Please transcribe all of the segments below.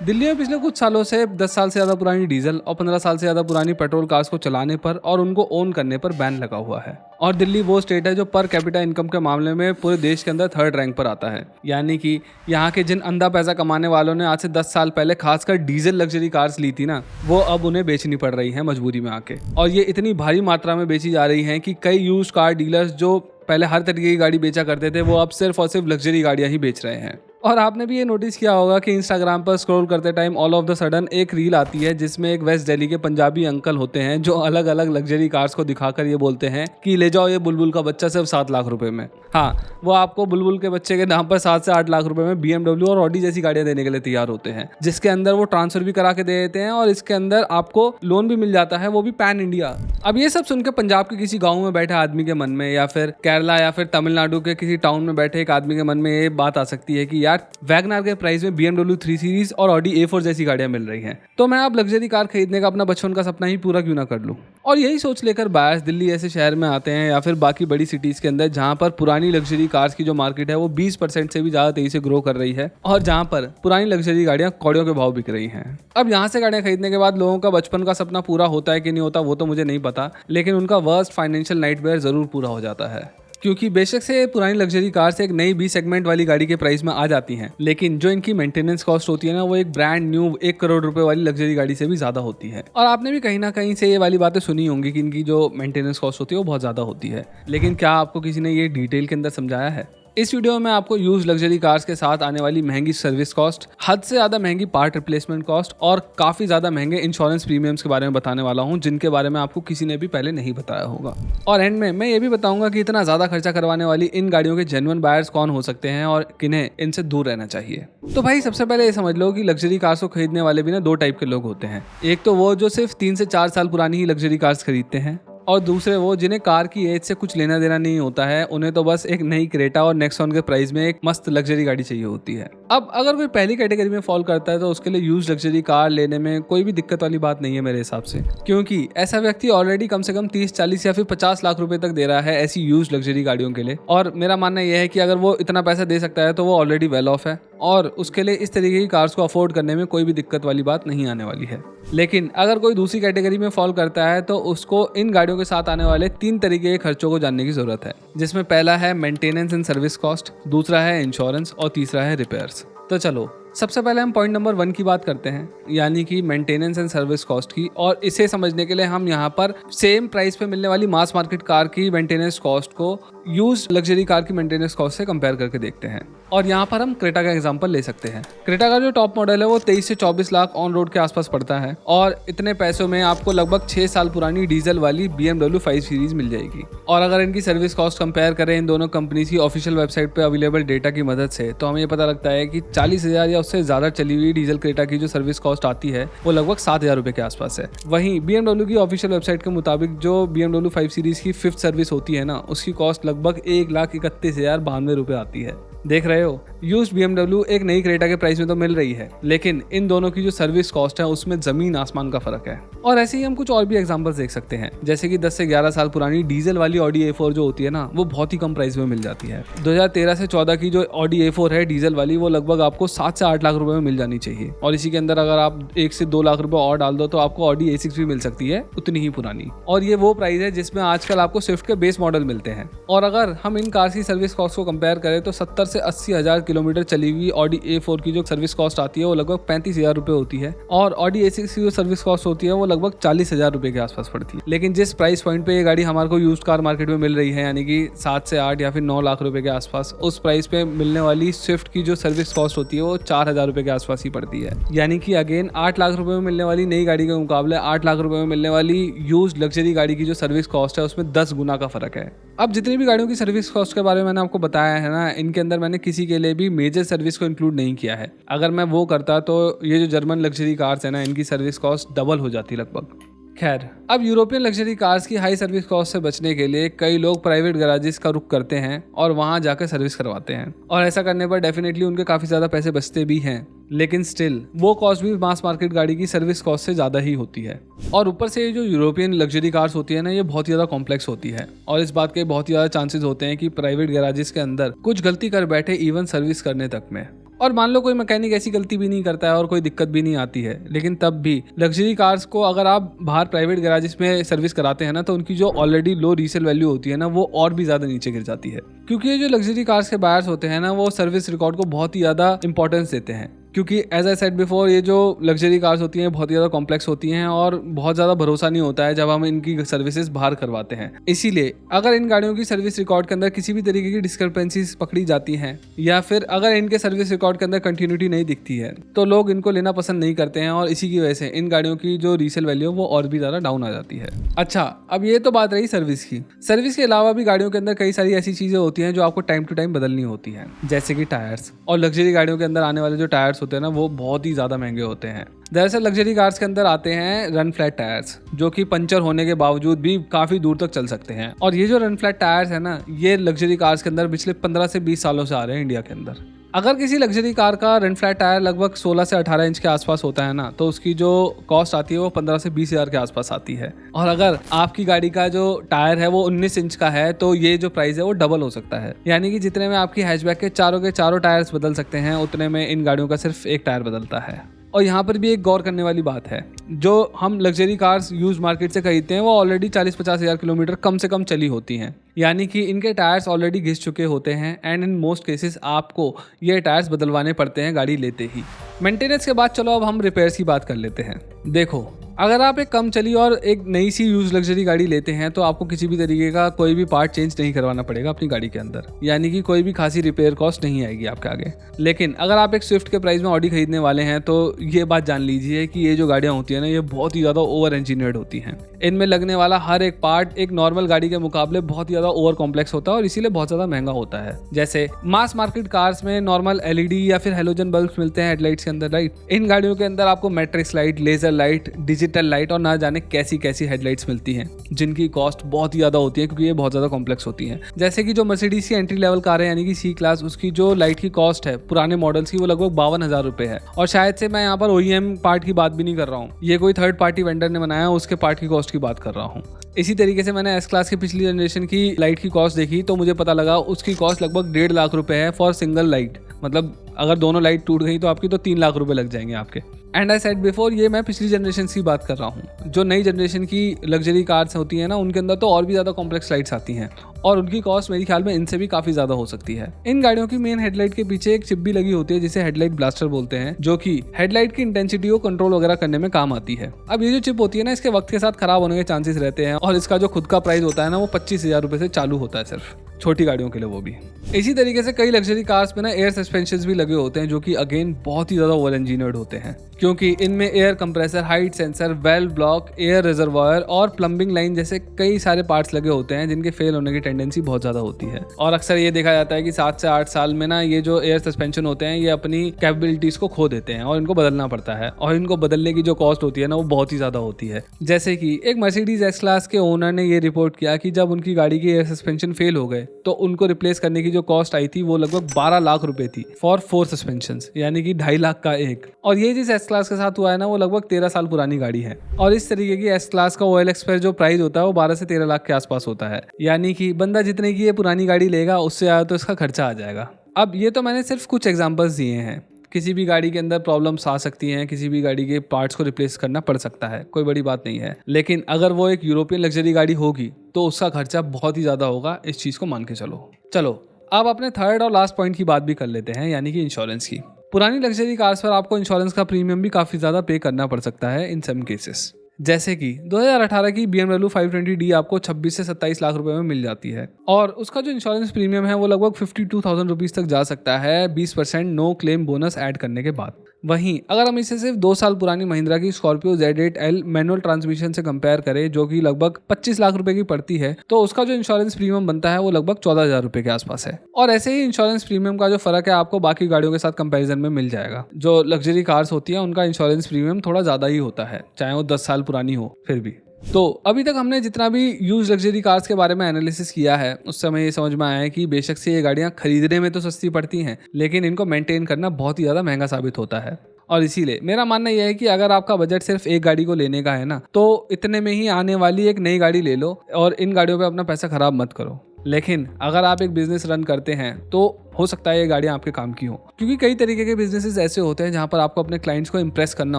दिल्ली में पिछले कुछ सालों से 10 साल से ज़्यादा पुरानी डीजल और 15 साल से ज़्यादा पुरानी पेट्रोल कार्स को चलाने पर और उनको ओन करने पर बैन लगा हुआ है। और दिल्ली वो स्टेट है जो पर कैपिटा इनकम के मामले में पूरे देश के अंदर 3rd रैंक पर आता है। यानी कि यहाँ के जिन अंधा पैसा कमाने वालों ने आज से 10 साल पहले खासकर डीजल लग्जरी कार्स ली थी ना, वो अब उन्हें बेचनी पड़ रही है मजबूरी में आके। और ये इतनी भारी मात्रा में बेची जा रही है कि कई यूज्ड कार डीलर्स जो पहले हर तरीके की गाड़ी बेचा करते थे, वो अब सिर्फ और सिर्फ लग्जरी गाड़ियां ही बेच रहे हैं। और आपने भी ये नोटिस किया होगा कि इंस्टाग्राम पर स्क्रॉल करते time all of the sudden एक रील आती है जिसमें एक वेस्ट दिल्ली के पंजाबी अंकल होते हैं जो अलग अलग लग्जरी कार्स को दिखाकर ये बोलते हैं कि ले जाओ ये बुलबुल का बच्चा सिर्फ 7 लाख रुपए में। हाँ, वो आपको बुलबुल के बच्चे के नाम पर 7 से 8 लाख रुपए में BMW और ऑडी जैसी गाड़ियां देने के लिए तैयार होते हैं, जिसके अंदर वो ट्रांसफर भी करा के दे देते हैं और इसके अंदर आपको लोन भी मिल जाता है, वो भी पैन इंडिया। अब ये सब सुनकर पंजाब के किसी गाँव में बैठे आदमी के मन में, या फिर केरला या फिर तमिलनाडु के किसी टाउन में बैठे एक आदमी के मन में ये बात आ सकती है कि यार वैगनआर के प्राइस में BMW 3 सीरीज और ऑडी A4 जैसी गाड़ियां मिल रही हैं, तो मैं अब लग्जरी कार खरीदने का अपना बचपन का सपना ही पूरा क्यों ना कर लूं। और यही सोच लेकर बायर्स दिल्ली ऐसे शहर में आते हैं या फिर बाकी बड़ी सिटीज के अंदर जहां पर पुरानी लग्जरी कार्स की जो मार्केट है वो 20% से भी ज्यादा तेजी से ग्रो कर रही है और जहां पर पुरानी लग्जरी गाड़ियां कौड़ियों के भाव बिक रही हैं। अब यहाँ से गाड़ियां खरीदने के बाद लोगों का बचपन का सपना पूरा होता है कि नहीं होता वो तो मुझे नहीं पता, लेकिन उनका वर्स्ट फाइनेंशियल नाइटमेयर जरूर पूरा हो जाता है। क्योंकि बेशक से पुरानी लग्जरी कार्स एक नई B सेगमेंट वाली गाड़ी के प्राइस में आ जाती हैं, लेकिन जो इनकी मेंटेनेंस कॉस्ट होती है ना, वो एक ब्रांड न्यू 1 करोड़ रुपए वाली लग्जरी गाड़ी से भी ज्यादा होती है। और आपने भी कहीं ना कहीं से ये वाली बातें सुनी होंगी कि इनकी जो मेंटेनेंस कॉस्ट होती है वो बहुत ज्यादा होती है, लेकिन क्या आपको किसी ने ये डिटेल के अंदर समझाया है? इस वीडियो में आपको यूज लग्जरी कार्स के साथ आने वाली महंगी सर्विस कॉस्ट, हद से ज्यादा महंगी पार्ट रिप्लेसमेंट कॉस्ट और काफी ज्यादा महंगे इंश्योरेंस प्रीमियम्स के बारे में बताने वाला हूं, जिनके बारे में आपको किसी ने भी पहले नहीं बताया होगा। और एंड में मैं ये भी बताऊंगा कि इतना ज्यादा खर्चा करवाने वाली इन गाड़ियों के जेन्युइन बायर्स कौन हो सकते हैं और किन्हें इनसे दूर रहना चाहिए। तो भाई सबसे पहले ये समझ लो कि लग्जरी कार्स को खरीदने वाले भी ना 2 टाइप के लोग होते हैं। एक तो वो जो सिर्फ 3 से 4 साल पुरानी ही लग्जरी कार्स खरीदते हैं, और दूसरे वो जिन्हें कार की एज से कुछ लेना देना नहीं होता है, उन्हें तो बस एक नई क्रेटा और नेक्सॉन के प्राइस में एक मस्त लग्जरी गाड़ी चाहिए होती है। अब अगर कोई पहली कैटेगरी में फॉल करता है तो उसके लिए यूज लग्जरी कार लेने में कोई भी दिक्कत वाली बात नहीं है मेरे हिसाब से, क्योंकि ऐसा व्यक्ति ऑलरेडी कम से कम 30, 40 या फिर 50 लाख रुपए तक दे रहा है ऐसी यूज लग्जरी गाड़ियों के लिए। और मेरा मानना यह है कि अगर वो इतना पैसा दे सकता है तो वो ऑलरेडी वेल ऑफ है और उसके लिए इस तरीके की कार्स को अफोर्ड करने में कोई भी दिक्कत वाली बात नहीं आने वाली है। लेकिन अगर कोई दूसरी कैटेगरी में फॉल करता है तो उसको इन गाड़ियों के साथ आने वाले 3 तरीके के खर्चों को जानने की जरूरत है, जिसमें पहला है मेंटेनेंस एंड सर्विस कॉस्ट, दूसरा है इंश्योरेंस और तीसरा है रिपेयर्स। तो चलो सबसे पहले हम पॉइंट नंबर 1 की बात करते हैं, यानी कि मेंटेनेंस एंड सर्विस कॉस्ट की। और इसे समझने के लिए हम यहाँ पर सेम प्राइस पे मिलने वाली मास मार्केट कार की मेंटेनेंस कॉस्ट को यूज लग्जरी कार की मेंटेनेंस कॉस्ट से कंपेयर करके देखते हैं। और यहाँ पर हम क्रेटा का एग्जांपल ले सकते हैं। क्रेटा का जो टॉप मॉडल है वो 23 से 24 लाख ऑन रोड के आसपास पड़ता है और इतने पैसों में आपको लगभग 6 साल पुरानी डीजल वाली BMW 5 सीरीज मिल जाएगी। और अगर इनकी सर्विस कॉस्ट कंपेयर करें इन दोनों कंपनीज की ऑफिशियल वेबसाइट पे अवेलेबल डेटा की मदद से, तो हमें ये पता लगता है कि 40,000 या उससे ज्यादा चली हुई डीजल क्रेटा की जो सर्विस कॉस्ट आती है वो लगभग 7,000 रुपए के आसपास है। वहीं BMW की ऑफिशियल वेबसाइट के मुताबिक जो BMW 5 सीरीज की 5th सर्विस होती है ना, उसकी कॉस्ट लगभग 1,31,092 रुपए आती है। देख रहे हो, यूज्ड BMW एक नई क्रेटा के प्राइस में तो मिल रही है, लेकिन इन दोनों की जो सर्विस कॉस्ट है उसमें जमीन आसमान का फर्क है। और ऐसे ही हम कुछ और भी एग्जांपल्स देख सकते हैं, जैसे कि 10 से 11 साल पुरानी डीजल वाली ऑडी A4 जो होती है ना, वो बहुत ही कम प्राइस में मिल जाती है। 2013 से 14 की जो ऑडी A4 है डीजल वाली, वो लगभग आपको 7 से 8 लाख रुपए में मिल जानी चाहिए। और इसी के अंदर अगर आप 1 से 2 लाख रुपए और डाल दो तो आपको ऑडी A6 भी मिल सकती है, उतनी ही पुरानी। और ये वो प्राइस है जिसमें आजकल आपको स्विफ्ट के बेस मॉडल मिलते हैं। और अगर हम इन कार्स की सर्विस कॉस्ट को कंपेयर करें तो 70 से 80 हजार किलोमीटर चली हुई ऑडी A4 की जो सर्विस कॉस्ट आती है वो लगभग 35,000 रुपए होती है और ऑडी A6 की जो सर्विस कॉस्ट होती है वो लगभग 40,000 रुपए के आसपास पड़ती है। लेकिन जिस प्राइस पॉइंट पे ये गाड़ी हमारे को यूज्ड कार मार्केट में मिल रही है, यानी कि 7 से 8 या फिर 9 लाख रुपए के आसपास, उस प्राइस पे मिलने वाली स्विफ्ट की जो सर्विस कॉस्ट होती है वो 4,000 रुपए के आसपास ही पड़ती है। यानी कि अगेन 8 लाख रुपए में मिलने वाली नई गाड़ी के मुकाबले 8 लाख रुपए में मिलने वाली यूज्ड लग्जरी गाड़ी की जो सर्विस कॉस्ट है उसमें 10 गुना का फर्क है। अब जितनी भी गाड़ियों की सर्विस कॉस्ट के बारे में मैंने आपको बताया है ना, इनके अंदर मैंने किसी के लिए भी मेजर सर्विस को इंक्लूड नहीं किया है। अगर मैं वो करता तो ये जो जर्मन लग्जरी कार्स है ना, इनकी सर्विस कॉस्ट डबल हो जाती लगभग। खैर, अब यूरोपियन लग्जरी कार्स की हाई सर्विस कॉस्ट से बचने के लिए कई लोग प्राइवेट गैराजेस का रुख करते हैं और वहां जाकर सर्विस करवाते हैं। और ऐसा करने पर डेफिनेटली उनके काफी ज्यादा पैसे बचते भी हैं, लेकिन स्टिल वो कॉस्ट भी मास मार्केट गाड़ी की सर्विस कॉस्ट से ज्यादा ही होती है। और ऊपर से ये जो यूरोपियन लग्जरी कार्स होती है ना, ये बहुत ही ज्यादा कॉम्प्लेक्स होती है और इस बात के बहुत ही ज्यादा चांसेस होते हैं कि प्राइवेट गैराजेस के अंदर कुछ गलती कर बैठे इवन सर्विस करने तक में। और मान लो कोई मैकेनिक ऐसी गलती भी नहीं करता है और कोई दिक्कत भी नहीं आती है, लेकिन तब भी लग्जरी कार्स को अगर आप बाहर प्राइवेट गैराजेस में सर्विस कराते हैं ना, तो उनकी जो ऑलरेडी लो रीसेल वैल्यू होती है ना, वो और भी ज़्यादा नीचे गिर जाती है। क्योंकि ये जो लग्जरी कार्स के बायर्स होते हैं ना, वो सर्विस रिकॉर्ड को बहुत ही ज़्यादा इंपॉर्टेंस देते हैं। क्योंकि एज आई सेड बिफोर, ये जो लग्जरी कार्स होती हैं बहुत ही ज़्यादा कॉम्प्लेक्स होती हैं और बहुत ज़्यादा भरोसा नहीं होता है जब हम इनकी सर्विसेज बाहर करवाते हैं। इसीलिए अगर इन गाड़ियों की सर्विस रिकॉर्ड के अंदर किसी भी तरीके की डिस्क्रिपेंसीज पकड़ी जाती हैं या फिर अगर इनके सर्विस रिकॉर्ड के अंदर कंटिन्यूटी नहीं दिखती है, तो लोग इनको लेना पसंद नहीं करते हैं और इसी की वजह से इन गाड़ियों की जो रीसेल वैल्यू है वो और भी ज़्यादा डाउन आ जाती है। अच्छा, अब ये तो बात रही सर्विस की। सर्विस के अलावा भी गाड़ियों के अंदर कई सारी ऐसी चीज़ें होती हैं जो आपको टाइम टू टाइम बदलनी होती हैं, जैसे कि टायर्स। और लग्जरी गाड़ियों के अंदर आने वाले जो टायर्स होते हैं ना, वो बहुत ही ज़्यादा महंगे होते हैं। दरअसल लग्जरी कार्स के अंदर आते हैं रन फ्लैट टायर्स, जो कि पंचर होने के बावजूद भी काफ़ी दूर तक चल सकते हैं। और ये जो रन फ्लैट टायर्स है ना, ये लग्जरी कार्स के अंदर पिछले 15 से 20 सालों से आ रहे हैं इंडिया के अंदर। अगर किसी लग्जरी कार का रन फ्लैट टायर लगभग 16 से 18 इंच के आसपास होता है ना, तो उसकी जो कॉस्ट आती है वो 15 से 20 हज़ार के आसपास आती है। और अगर आपकी गाड़ी का जो टायर है वो 19 इंच का है, तो ये जो प्राइस है वो डबल हो सकता है। यानी कि जितने में आपकी हैचबैक के चारों टायर्स बदल सकते हैं, उतने में इन गाड़ियों का सिर्फ एक टायर बदलता है। और यहाँ पर भी एक गौर करने वाली बात है, जो हम लग्जरी कार्स यूज मार्केट से खरीदते हैं वो ऑलरेडी 40-50 हज़ार किलोमीटर कम से कम चली होती हैं। यानी कि इनके टायर्स ऑलरेडी घिस चुके होते हैं एंड इन मोस्ट केसेस आपको ये टायर्स बदलवाने पड़ते हैं गाड़ी लेते ही। मेंटेनेंस के बाद चलो अब हम रिपेयर्स की बात कर लेते हैं। देखो, अगर आप एक कम चली और एक नई सी यूज लग्जरी गाड़ी लेते हैं तो आपको किसी भी तरीके का कोई भी पार्ट चेंज नहीं करवाना पड़ेगा अपनी गाड़ी के अंदर, यानी कि कोई भी खासी रिपेयर कॉस्ट नहीं आएगी आपके आगे। लेकिन अगर आप एक स्विफ्ट के प्राइस में ऑडी खरीदने वाले हैं तो ये बात जान लीजिए कि ये जो गाड़ियाँ होती हैं ना, ये बहुत ही ज़्यादा ओवर इंजीनियर्ड होती हैं। इनमें लगने वाला हर एक पार्ट एक नॉर्मल गाड़ी के मुकाबले बहुत ही ज़्यादा ओवर कॉम्प्लेक्स होता है और इसीलिए बहुत ज़्यादा महंगा होता है। जैसे मास मार्केट कार्स में नॉर्मल एलईडी या फिर हेलोजन बल्ब्स मिलते हैं हेडलाइट्स के अंदर, राइट। इन गाड़ियों के अंदर आपको matrix light, laser light, digital light और ना जाने कैसी कैसी हेडलाइट्स मिलती हैं, जिनकी कॉस्ट बहुत ही ज़्यादा होती है क्योंकि ये बहुत ज़्यादा कॉम्प्लेक्स होती हैं। जैसे कि जो मर्सिडीज की एंट्री लेवल कार है यानी कि सी क्लास, उसकी जो लाइट की कॉस्ट है पुराने मॉडल्स की वो लगभग 52,000 रुपये है। और शायद से मैं यहाँ पर OEM पार्ट की बात भी नहीं कर रहा हूँ, ये कोई थर्ड पार्टी वेंडर ने बनाया उसके पार्ट की कॉस्ट की बात कर रहा हूँ। इसी तरीके से मैंने एस क्लास की पिछली जनरेशन की लाइट की कॉस्ट देखी तो मुझे पता लगा उसकी कॉस्ट लगभग 1.5 लाख रुपए है फॉर सिंगल लाइट। मतलब अगर दोनों लाइट टूट गई तो आपकी तो 3 लाख रुपए लग जाएंगे आपके। एंड आई सेड बिफोर, ये मैं पिछली जनरेशन की बात कर रहा हूँ। जो नई जनरेशन की लग्जरी कार्स होती हैं ना, उनके अंदर तो और भी ज़्यादा कॉम्प्लेक्स लाइट्स आती हैं और उनकी कॉस्ट मेरे ख्याल में इनसे भी काफ़ी ज़्यादा हो सकती है। इन गाड़ियों की मेन हेडलाइट के पीछे एक चिप भी लगी होती है जिसे हेडलाइट ब्लास्टर बोलते हैं, जो कि हेडलाइट की इंटेंसिटी को कंट्रोल वगैरह करने में काम आती है। अब ये जो चिप होती है ना, इसके वक्त के साथ खराब होने के चांसेस रहते हैं और इसका जो खुद का प्राइस होता है ना, वो 25,000 रुपये से चालू होता है सिर्फ छोटी गाड़ियों के लिए, वो भी। इसी तरीके से कई लग्जरी कार्स में ना एयर सस्पेंशन भी लगे होते हैं जो कि अगेन बहुत ही ज़्यादा ओवर इंजीनियर्ड होते हैं, क्योंकि इनमें air compressor, height sensor, valve block, air reservoir और प्लम्बिंग लाइन जैसे कई सारे पार्ट्स लगे होते हैं जिनके फेल होने की टेंडेंसी बहुत ज़्यादा होती है। और अक्सर ये देखा जाता है कि 7 से 8 साल में ना ये जो एयर सस्पेंशन होते हैं ये अपनी कैपेबिलिटीज को खो देते हैं और इनको बदलना पड़ता है। और इनको बदलने की जो कॉस्ट होती है ना, वो बहुत ही ज़्यादा होती है। जैसे कि एक मर्सिडीज एस क्लास के ओनर ने ये रिपोर्ट किया कि जब उनकी गाड़ी की एयर सस्पेंशन फेल हो गए तो उनको रिप्लेस करने की जो कॉस्ट आई थी वो लगभग 12 लाख रुपए थी फॉर 4 सस्पेंशन, यानी कि 2.5 लाख का एक। और ये जिस एस क्लास के साथ हुआ है ना, वो लगभग 13 साल पुरानी गाड़ी है। और इस तरीके की एस क्लास का OLX पर जो प्राइस होता है वो 12 से 13 लाख के आसपास होता है। यानी कि बंदा जितने की ये पुरानी गाड़ी लेगा उससे ज़्यादा तो इसका खर्चा आ जाएगा। अब ये तो मैंने सिर्फ कुछ एग्जांपल्स दिए हैं। किसी भी गाड़ी के अंदर प्रॉब्लम्स आ सकती हैं, किसी भी गाड़ी के पार्ट्स को रिप्लेस करना पड़ सकता है, कोई बड़ी बात नहीं है। लेकिन अगर वो एक यूरोपियन लग्जरी गाड़ी होगी तो उसका खर्चा बहुत ही ज़्यादा होगा, इस चीज़ को मान के चलो अब अपने थर्ड और लास्ट पॉइंट की बात भी कर लेते हैं, यानी कि इंश्योरेंस की। पुरानी लग्जरी कार्स पर आपको इंश्योरेंस का प्रीमियम भी काफ़ी ज़्यादा पे करना पड़ सकता है इन सम केसेस। जैसे कि 2018 की BMW 520D आपको 26 से 27 लाख रुपए में मिल जाती है और उसका जो इंश्योरेंस प्रीमियम है वो लगभग 52,000 रुपीज़ तक जा सकता है 20% नो क्लेम बोनस ऐड करने के बाद। वहीं अगर हम इसे सिर्फ 2 साल पुरानी महिंद्रा की स्कॉर्पियो Z8L मैनुअल ट्रांसमिशन से कंपेयर करें, जो कि लगभग 25 लाख रुपए की पड़ती है, तो उसका जो इंश्योरेंस प्रीमियम बनता है वो लगभग 14,000 रुपए के आसपास है। और ऐसे ही इंश्योरेंस प्रीमियम का जो फर्क है आपको बाकी गाड़ियों के साथ कंपैरिजन में मिल जाएगा। जो लग्जरी कार्स होती है उनका इंश्योरेंस प्रीमियम थोड़ा ज़्यादा ही होता है, चाहे वो 10 साल पुरानी हो फिर भी। तो अभी तक हमने जितना भी यूज लग्जरी कार्स के बारे में एनालिसिस किया है उससे हमें ये समझ में आया है कि बेशक से ये गाड़ियाँ खरीदने में तो सस्ती पड़ती हैं, लेकिन इनको मेंटेन करना बहुत ही ज़्यादा महंगा साबित होता है। और इसीलिए मेरा मानना यह है कि अगर आपका बजट सिर्फ एक गाड़ी को लेने का है ना, तो इतने में ही आने वाली एक नई गाड़ी ले लो और इन गाड़ियों पे अपना पैसा खराब मत करो। लेकिन अगर आप एक बिजनेस रन करते हैं तो हो सकता है ये गाड़ियाँ आपके काम की हो। क्योंकि कई तरीके के बिजनेसेस ऐसे होते हैं जहाँ पर आपको अपने क्लाइंट्स को इंप्रेस करना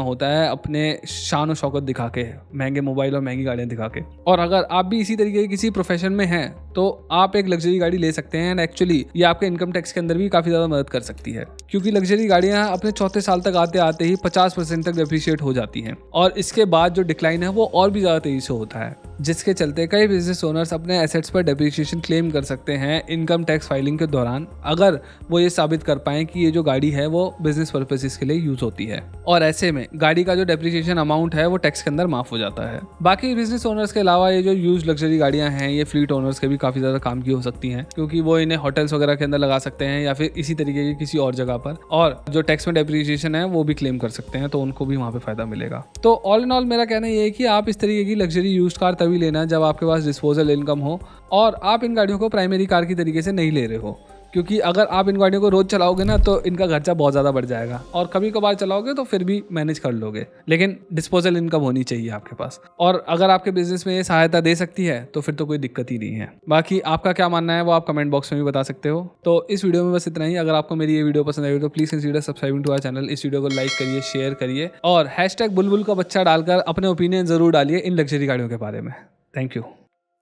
होता है अपने शान और शौकत दिखा के, महंगे मोबाइल और महंगी गाड़ियाँ दिखा के। और अगर आप भी इसी तरीके के किसी प्रोफेशन में हैं तो आप एक लग्जरी गाड़ी ले सकते हैं। एंड एक्चुअली ये आपके इनकम टैक्स के अंदर भी काफ़ी ज़्यादा मदद कर सकती है, क्योंकि लग्जरी गाड़ियाँ अपने चौथे साल तक आते आते ही 50% तक डेप्रिशिएट हो जाती हैं और इसके बाद जो डिक्लाइन है वो और भी ज़्यादा तेज़ी से होता है, जिसके चलते कई बिजनेस ओनर्स अपने एसेट्स पर डेप्रिसिएशन क्लेम कर सकते हैं इनकम टैक्स फाइलिंग के दौरान, अगर वो ये साबित कर पाएं कि ये जो गाड़ी है वो बिजनेस पर्पसेस के लिए यूज होती है। और ऐसे में गाड़ी का जो डेप्रिसिएशन अमाउंट है वो टैक्स के अंदर माफ हो जाता है। बाकी बिजनेस ओनर्स के अलावा ये जो यूज लग्जरी गाड़ियां हैं ये फ्लीट ओनर्स के भी काफी ज्यादा काम की हो सकती हैं, क्योंकि वो इन्हें होटल्स वगैरह के अंदर लगा सकते हैं या फिर इसी तरीके की किसी और जगह पर, और जो टैक्स में डेप्रिसिएशन है वो भी क्लेम कर सकते हैं, तो उनको भी वहाँ पे फायदा मिलेगा। तो ऑल इन ऑल मेरा कहना ये है कि आप इस तरीके की लग्जरी यूज्ड कार तभी लेना जब आपके पास डिस्पोजल इनकम हो और आप इन गाड़ियों को प्राइमरी कार की तरीके से नहीं ले रहे हो, क्योंकि अगर आप इन गाड़ियों को रोज चलाओगे ना तो इनका खर्चा बहुत ज़्यादा बढ़ जाएगा, और कभी कभार चलाओगे तो फिर भी मैनेज कर लोगे, लेकिन डिस्पोजल इनकम होनी चाहिए आपके पास। और अगर आपके बिजनेस में ये सहायता दे सकती है तो फिर तो कोई दिक्कत ही नहीं है। बाकी आपका क्या मानना है वो आप कमेंट बॉक्स में भी बता सकते हो। तो इस वीडियो में बस इतना ही। अगर आपको मेरी ये वीडियो पसंद आई तो please consider subscribing to our channel. इस वीडियो को लाइक करिए, शेयर करिए और #बुलबुल का बच्चा डालकर अपने ओपिनियन जरूर डालिए इन लग्जरी गाड़ियों के बारे में। Thank you.